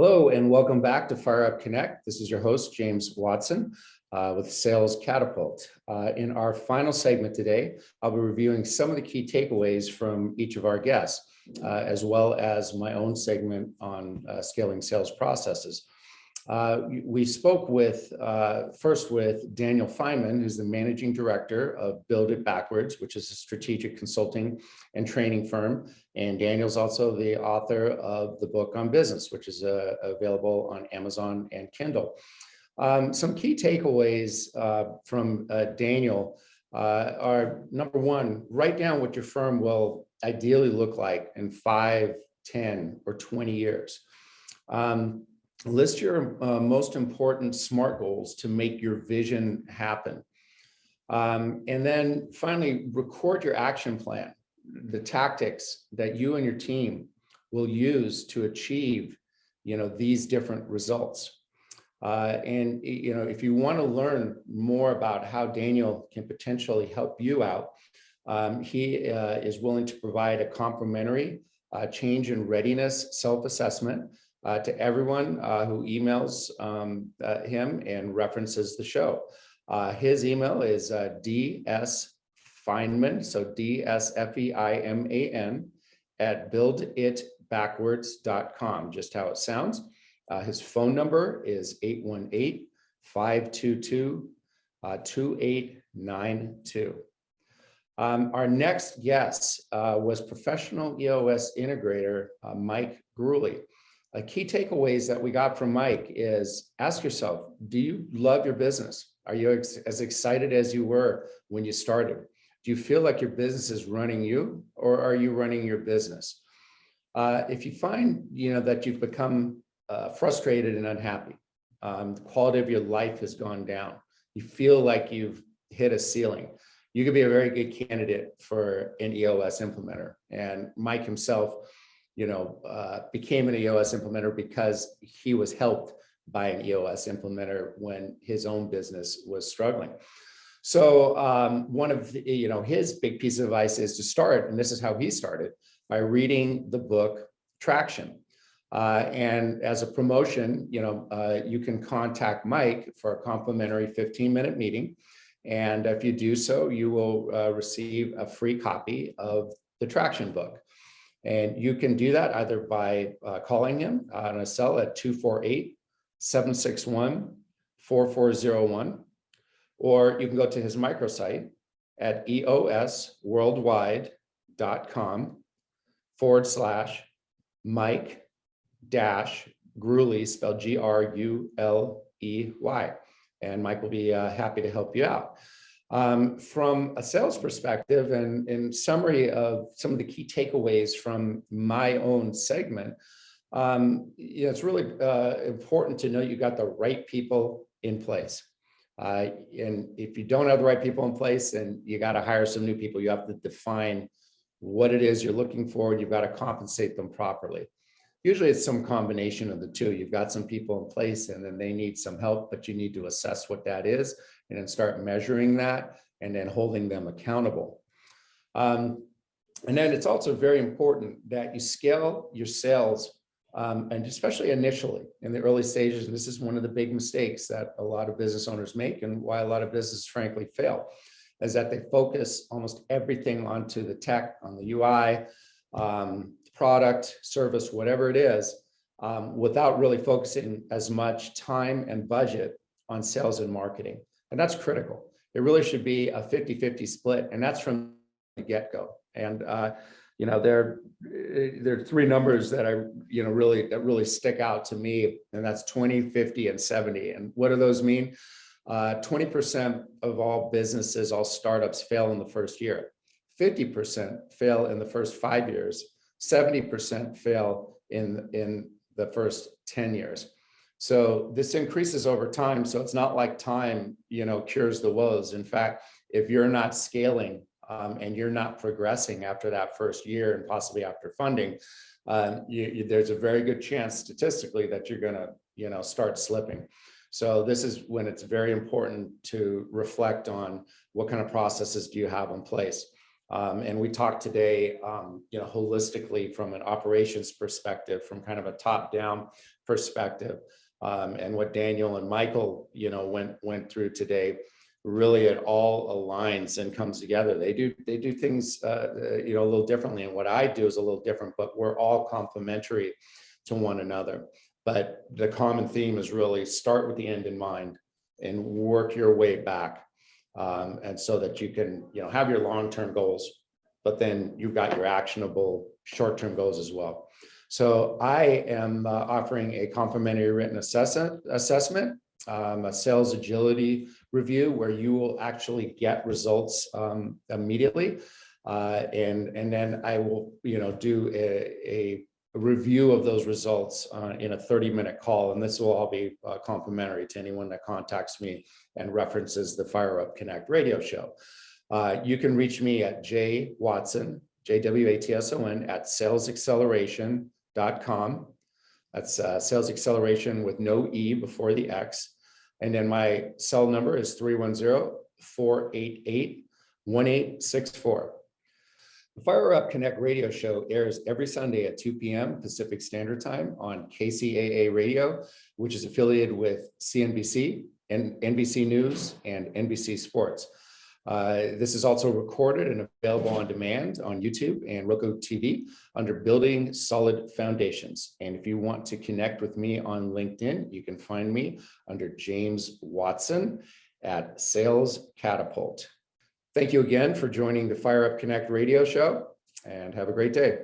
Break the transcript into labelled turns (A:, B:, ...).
A: Hello, and welcome back to Fire Up Connect. This is your host, James Watson, with Sales Catapult. In our final segment today, I'll be reviewing some of the key takeaways from each of our guests, as well as my own segment on scaling sales processes. We spoke first with Daniel Feynman, who's the managing director of Build It Backwards, which is a strategic consulting and training firm. And Daniel's also the author of the book on business, which is available on Amazon and Kindle. Some key takeaways from Daniel are, number one, write down what your firm will ideally look like in 5, 10, or 20 years. List your most important SMART goals to make your vision happen. And then finally, record your action plan, the tactics that you and your team will use to achieve, these different results. And if you want to learn more about how Daniel can potentially help you out, he is willing to provide a complimentary change in readiness self-assessment to everyone who emails him and references the show. His email is dsfeinman, so dsfeiman at builditbackwards.com, just how it sounds. His phone number is 818-522-2892. Our next guest was professional EOS integrator, Mike Grulie. Key takeaways that we got from Mike is, ask yourself, do you love your business? Are you as excited as you were when you started? Do you feel like your business is running you, or are you running your business? If you find, that you've become frustrated and unhappy, the quality of your life has gone down, you feel like you've hit a ceiling, you could be a very good candidate for an EOS implementer. And Mike himself, became an EOS implementer because he was helped by an EOS implementer when his own business was struggling. So one of his big piece of advice is to start, and this is how he started, by reading the book Traction. And as a promotion, you can contact Mike for a complimentary 15-minute meeting. And if you do so, you will receive a free copy of the Traction book. And you can do that either by calling him on a cell at 248-761-4401, or you can go to his microsite at eosworldwide.com/Mike-Grulie, spelled Gruley. And Mike will be happy to help you out. From a sales perspective, and in summary of some of the key takeaways from my own segment, it's really important to know you got the right people in place. And if you don't have the right people in place, then you got to hire some new people. You have to define what it is you're looking for, and you've got to compensate them properly. Usually it's some combination of the two. You've got some people in place and then they need some help, but you need to assess what that is and then start measuring that and then holding them accountable. And then it's also very important that you scale your sales, and especially initially in the early stages. And this is one of the big mistakes that a lot of business owners make, and why a lot of businesses frankly fail, is that they focus almost everything onto the tech, on the UI, product, service, whatever it is, without really focusing as much time and budget on sales and marketing. And that's critical. It really should be a 50-50 split, and that's from the get-go. And there are three numbers that really stick out to me, and that's 20, 50, and 70. And what do those mean? 20% of all businesses, all startups, fail in the first year. 50% fail in the first 5 years. 70% fail in the first 10 years. So this increases over time. So it's not like time, cures the woes. In fact, if you're not scaling and you're not progressing after that first year, and possibly after funding, there's a very good chance statistically that you're going to, start slipping. So this is when it's very important to reflect on what kind of processes do you have in place. And we talked today, holistically from an operations perspective, from kind of a top-down perspective, and what Daniel and Michael, went through today. Really, it all aligns and comes together. They do things, a little differently, and what I do is a little different, but we're all complementary to one another. But the common theme is really start with the end in mind and work your way back. And so that you can, have your long-term goals, but then you've got your actionable short-term goals as well. So I am offering a complimentary written assessment, a sales agility review, where you will actually get results immediately. And then I will, do a review of those results in a 30-minute call. And this will all be complimentary to anyone that contacts me and references the Fire Up Connect radio show. You can reach me at jwatson, JWATSON, at salesacceleration.com. That's sales acceleration with no E before the X. And then my cell number is 310-488-1864. The Fire Up Connect radio show airs every Sunday at 2 p.m. Pacific Standard Time on KCAA Radio, which is affiliated with CNBC, and NBC News, and NBC Sports. This is also recorded and available on demand on YouTube and Roku TV under Building Solid Foundations. And if you want to connect with me on LinkedIn, you can find me under James Watson at Sales Catapult. Thank you again for joining the Fire Up Connect radio show, and have a great day.